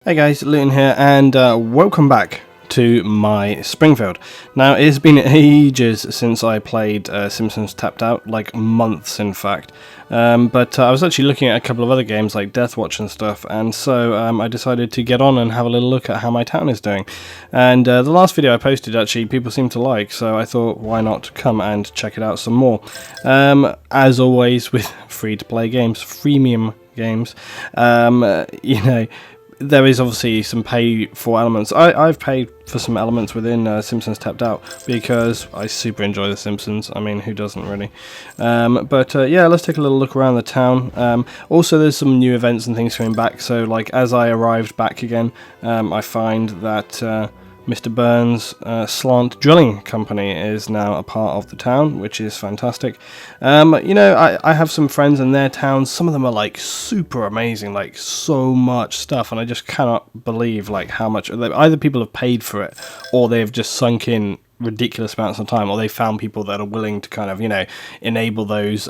Hey guys, Luetin here, and welcome back to my Springfield. Now, it's been ages since I played Simpsons Tapped Out, like months in fact, but I was actually looking at a couple of other games like Death Watch and stuff, and so I decided to get on and have a little look at how my town is doing. And the last video I posted, actually, people seem to like, so I thought, why not come and check it out some more. As always with free-to-play games, freemium games, you know, there is obviously some pay for elements. I've paid for some elements within Simpsons Tapped Out because I super enjoy The Simpsons. I mean, who doesn't really? Yeah, let's take a little look around the town. Also, there's some new events and things coming back. So, like, as I arrived back again, I find that Mr. Burns' Slant Drilling Company is now a part of the town, which is fantastic. You know, I have some friends in their towns. Some of them are like super amazing, like so much stuff, and I just cannot believe like how much either people have paid for it or they've just sunk in ridiculous amounts of time, or they found people that are willing to kind of, you know, enable those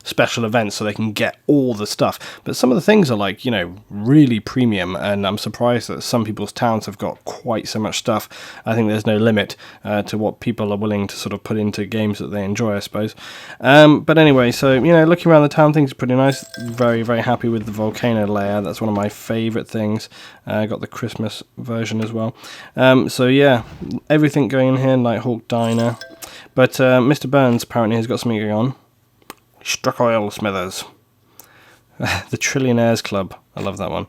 special events so they can get all the stuff. But some of the things are like, you know, really premium, and I'm surprised that some people's towns have got quite so much stuff. I think there's no limit to what people are willing to sort of put into games that they enjoy, I suppose. But anyway, so, you know, looking around the town, things are pretty nice. Very, very happy with the volcano layer. That's one of my favourite things. I got the Christmas version as well. So yeah, everything going in here, Nighthawk Diner. But Mr. Burns apparently has got something going on. Struck Oil Smithers. The Trillionaires Club. I love that one.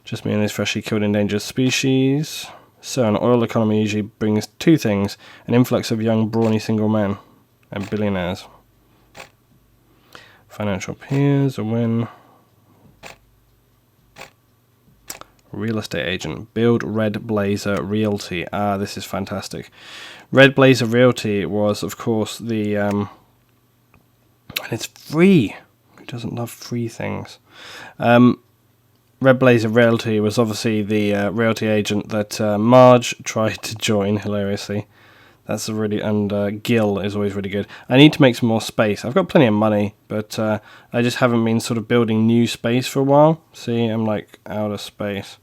Just me and his freshly killed endangered species. So an oil economy usually brings two things: an influx of young, brawny single men and billionaires. Financial peers, a win. Real estate agent. Build Red Blazer Realty. Ah, this is fantastic. Red Blazer Realty was, of course, the... and it's free. Who doesn't love free things? Red Blazer Realty was obviously the realty agent that Marge tried to join, hilariously. That's a really... And Gil is always really good. I need to make some more space. I've got plenty of money, but I just haven't been sort of building new space for a while. See, I'm like out of space.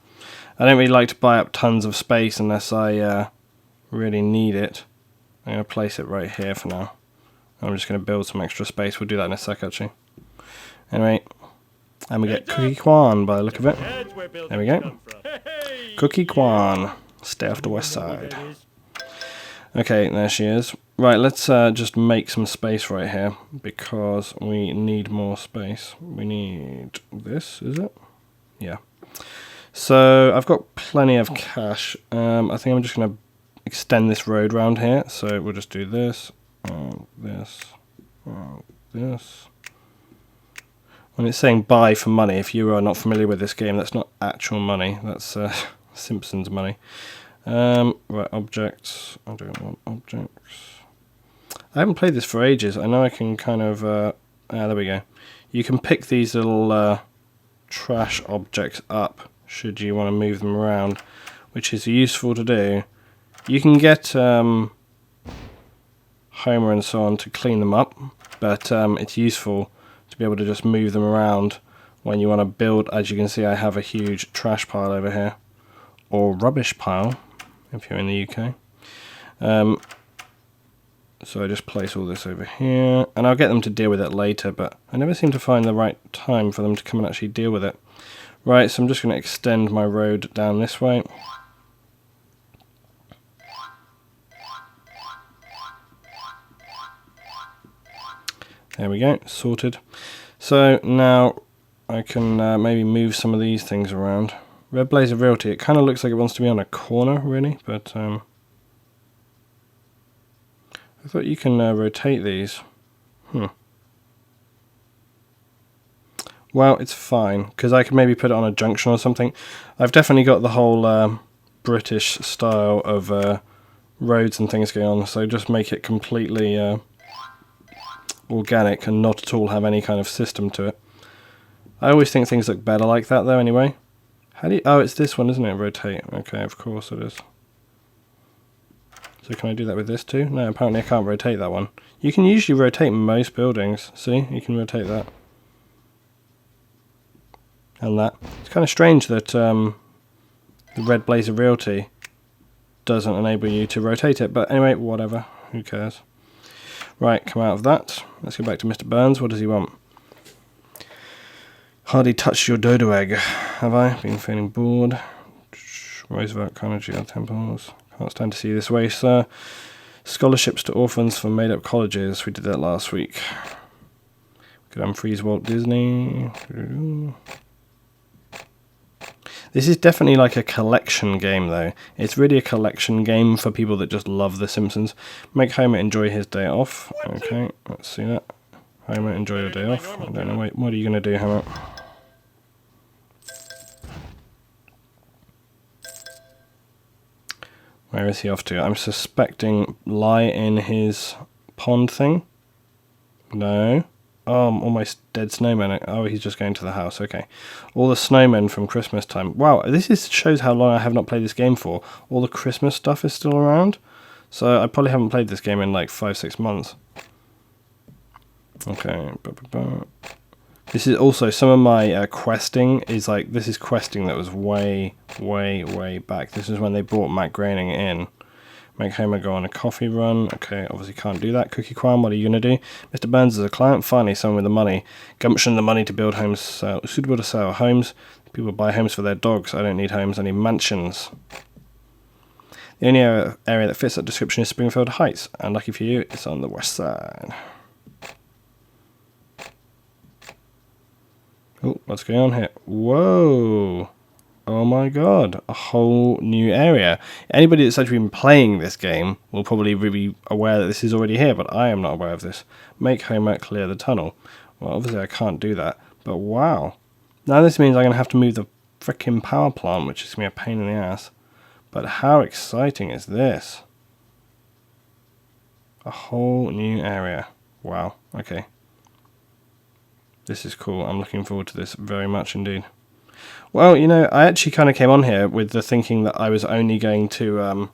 I don't really like to buy up tons of space unless I really need it. I'm going to place it right here for now. I'm just going to build some extra space. We'll do that in a sec, actually. Anyway, and we get Cookie Kwan by the look of it. There we go. Cookie Kwan. Stay off the west side. Okay, there she is. Right, let's just make some space right here because we need more space. We need this, is it? Yeah. So I've got plenty of cash. I think I'm just going to extend this road round here. So we'll just do this, this, this. When it's saying buy for money, if you are not familiar with this game, that's not actual money. That's Simpsons money. Right, objects. I don't want objects. I haven't played this for ages. I know I can kind of... there we go. You can pick these little trash objects up should you want to move them around, which is useful to do. You can get Homer and so on to clean them up, but it's useful to be able to just move them around when you want to build. As you can see, I have a huge trash pile over here, or rubbish pile if you're in the UK. So I just place all this over here, and I'll get them to deal with it later, but I never seem to find the right time for them to come and actually deal with it. Right, so I'm just going to extend my road down this way. There we go, sorted. So now I can maybe move some of these things around. Red Blazer Realty, it kind of looks like it wants to be on a corner, really, but I thought you can rotate these. Well, it's fine, because I can maybe put it on a junction or something. I've definitely got the whole British style of roads and things going on, so just make it completely organic and not at all have any kind of system to it. I always think things look better like that, though, anyway. How do you... Oh, it's this one, isn't it? Rotate. Okay, of course it is. So can I do that with this too? No, apparently I can't rotate that one. You can usually rotate most buildings. See? You can rotate that. And that. It's kind of strange that the Red Blazer Realty doesn't enable you to rotate it. But anyway, whatever. Who cares? Right, come out of that. Let's go back to Mr. Burns. What does he want? Hardly touched your dodo egg, have I? Been feeling bored. Roosevelt Carnegie Temples. Can't stand to see you this way, sir. Scholarships to orphans for made-up colleges. We did that last week. Could unfreeze Walt Disney. This is definitely like a collection game, though. It's really a collection game for people that just love The Simpsons. Make Homer enjoy his day off. Okay, let's see that. Homer, enjoy your day off. I don't know, wait, what are you going to do, Homer? Where is he off to? I'm suspecting lie in his pond thing. No. Oh, I'm almost dead snowman. Oh, he's just going to the house. Okay. All the snowmen from Christmas time. Wow, shows how long I have not played this game for. All the Christmas stuff is still around. So I probably haven't played this game in like 5-6 months. Okay. This is also some of my questing is like, this is questing that was way back. This is when they brought Matt Groening in. Make Homer go on a coffee run. Okay, obviously can't do that. Cookie Kwan, what are you going to do? Mr. Burns is a client. Finally, someone with the money. Gumption, the money to build homes suitable to sell. Homes. People buy homes for their dogs. I don't need homes. I need mansions. The only area that fits that description is Springfield Heights. And lucky for you, it's on the west side. Oh, what's going on here? Whoa. Oh my god, a whole new area. Anybody that's actually been playing this game will probably be aware that this is already here, but I am not aware of this. Make Homer clear the tunnel. Well, obviously I can't do that, but wow. Now this means I'm going to have to move the frickin' power plant, which is going to be a pain in the ass. But how exciting is this? A whole new area. Wow, okay. This is cool. I'm looking forward to this very much indeed. Well, you know, I actually kind of came on here with the thinking that I was only going to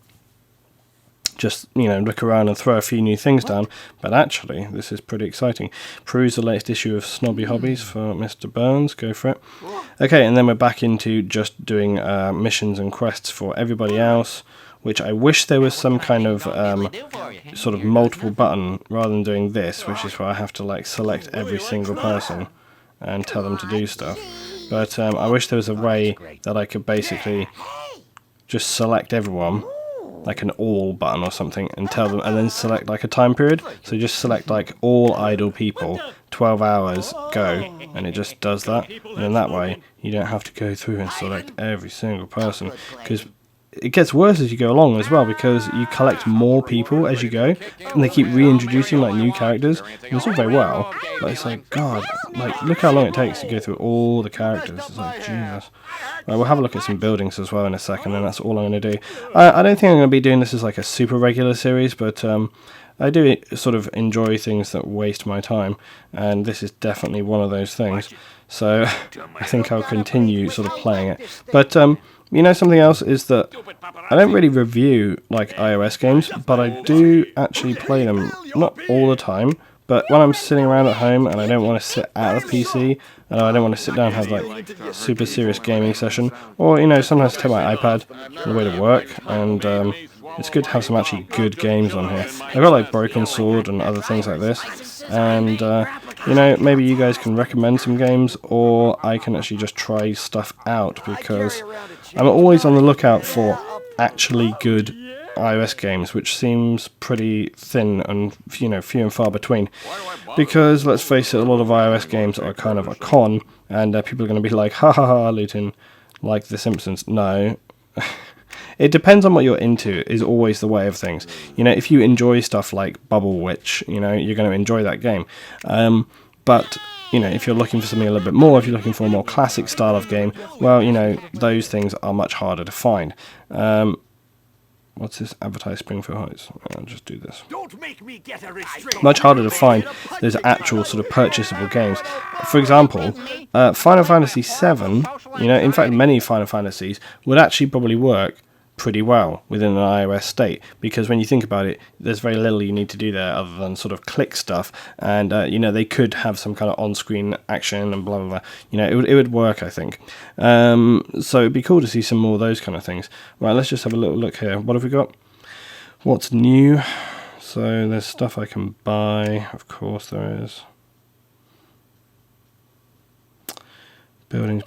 just, you know, look around and throw a few new things down, but actually, this is pretty exciting. Peruse the latest issue of Snobby Hobbies for Mr. Burns, go for it. Okay, and then we're back into just doing missions and quests for everybody else, which I wish there was some kind of sort of multiple button rather than doing this, which is where I have to like select every single person and tell them to do stuff. But I wish there was a way that I could basically just select everyone, like an all button or something, and tell them, and then select like a time period. So just select like all idle people, 12 hours, go, and it just does that. And then that way you don't have to go through and select every single person, because it gets worse as you go along as well, because you collect more people as you go, and they keep reintroducing like new characters, and it's all very well, but it's like, god, like look how long it takes to go through all the characters. It's like, Jesus. Right, we'll have a look at some buildings as well in a second, and that's all I'm going to do. I don't think I'm going to be doing this as like a super regular series, but I do sort of enjoy things that waste my time, and this is definitely one of those things, so I think I'll continue sort of playing it. But you know, something else is that I don't really review like iOS games, but I do actually play them, not all the time, but when I'm sitting around at home and I don't want to sit at the PC, and I don't want to sit down and have like super serious gaming session, or you know, sometimes take my iPad on the way to work, and it's good to have some actually good games on here. I've got like Broken Sword and other things like this, and you know, maybe you guys can recommend some games, or I can actually just try stuff out, because I'm always on the lookout for actually good iOS games, which seems pretty thin and, you know, few and far between, because let's face it, a lot of iOS games are kind of a con, and people are going to be like, ha ha ha, Luetin, like The Simpsons. No. It depends on what you're into, is always the way of things. You know, if you enjoy stuff like Bubble Witch, you know, you're going to enjoy that game. But, you know, if you're looking for something a little bit more, if you're looking for a more classic style of game, well, you know, those things are much harder to find. What's this? Advertise Springfield Heights. I'll just do this. Don't make me get a restraint. Much harder to find those actual sort of purchasable games. For example, Final Fantasy VII, you know, in fact many Final Fantasies would actually probably work pretty well within an iOS state, because when you think about it, there's very little you need to do there other than sort of click stuff, and they could have some kind of on-screen action and blah blah blah. It would work, I think. So it'd be cool to see some more of those kind of things. Right, let's just have a little look here. What have we got? What's new? So there's stuff I can buy, of course there is. Buildings.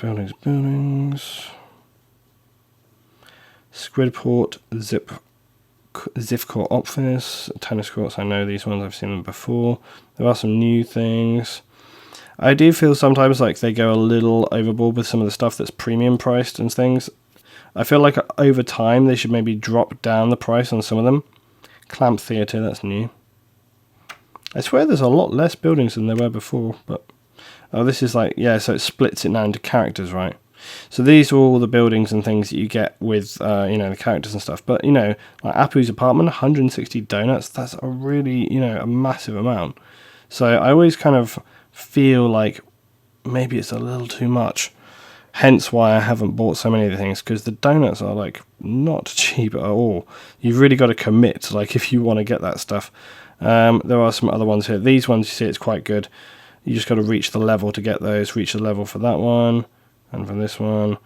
Squidport, Zifcore Office, tennis courts. I know these ones, I've seen them before. There are some new things. I do feel sometimes like they go a little overboard with some of the stuff that's premium priced and things. I feel like over time they should maybe drop down the price on some of them. Clamp Theatre, that's new. I swear there's a lot less buildings than there were before, but... Oh, this is like... Yeah, so it splits it now into characters, right? So these are all the buildings and things that you get with, the characters and stuff. But, like Apu's apartment, 160 donuts, that's a really, a massive amount. So I always kind of feel like maybe it's a little too much. Hence why I haven't bought so many of the things, because the donuts are, like, not cheap at all. You've really got to commit, like, if you want to get that stuff. There are some other ones here. These ones, you see, it's quite good. You just got to reach the level to get those. Reach the level for that one. And for this one,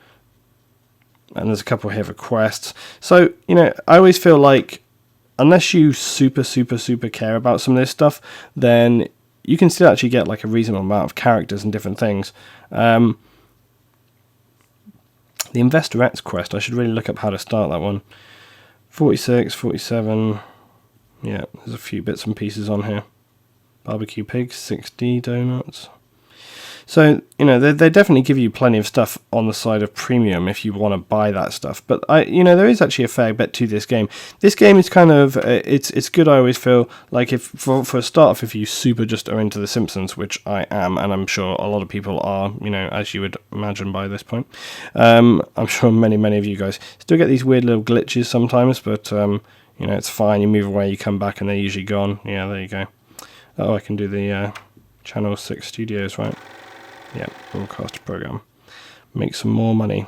and there's a couple here for quests. So, I always feel like unless you super care about some of this stuff, then you can still actually get like a reasonable amount of characters and different things. The Investor X quest, I should really look up how to start that one. 46, 47, yeah, there's a few bits and pieces on here. Barbecue pigs, 60 donuts. So, they definitely give you plenty of stuff on the side of premium if you want to buy that stuff. But, there is actually a fair bit to this game. This game is kind of, it's good, I always feel, like if for a start off, if you super just are into The Simpsons, which I am, and I'm sure a lot of people are, as you would imagine by this point. I'm sure many of you guys still get these weird little glitches sometimes, but, it's fine. You move away, you come back, and they're usually gone. Yeah, there you go. Oh, I can do the Channel 6 Studios, right? Yeah, broadcast program. Make some more money.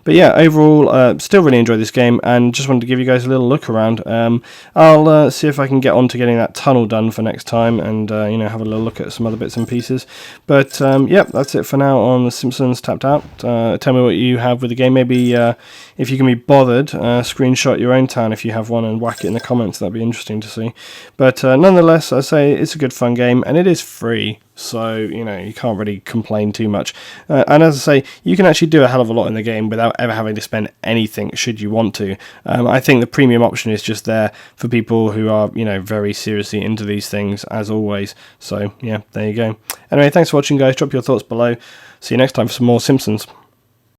But yeah, overall, still really enjoyed this game, and just wanted to give you guys a little look around. I'll see if I can get on to getting that tunnel done for next time, and have a little look at some other bits and pieces. But that's it for now on The Simpsons Tapped Out. Tell me what you have with the game. Maybe if you can be bothered, screenshot your own town if you have one and whack it in the comments. That'd be interesting to see. But nonetheless, I say it's a good fun game, and it is free. So, you can't really complain too much. And as I say, you can actually do a hell of a lot in the game without ever having to spend anything, should you want to. I think the premium option is just there for people who are, very seriously into these things, as always. So, yeah, there you go. Anyway, thanks for watching, guys. Drop your thoughts below. See you next time for some more Simpsons.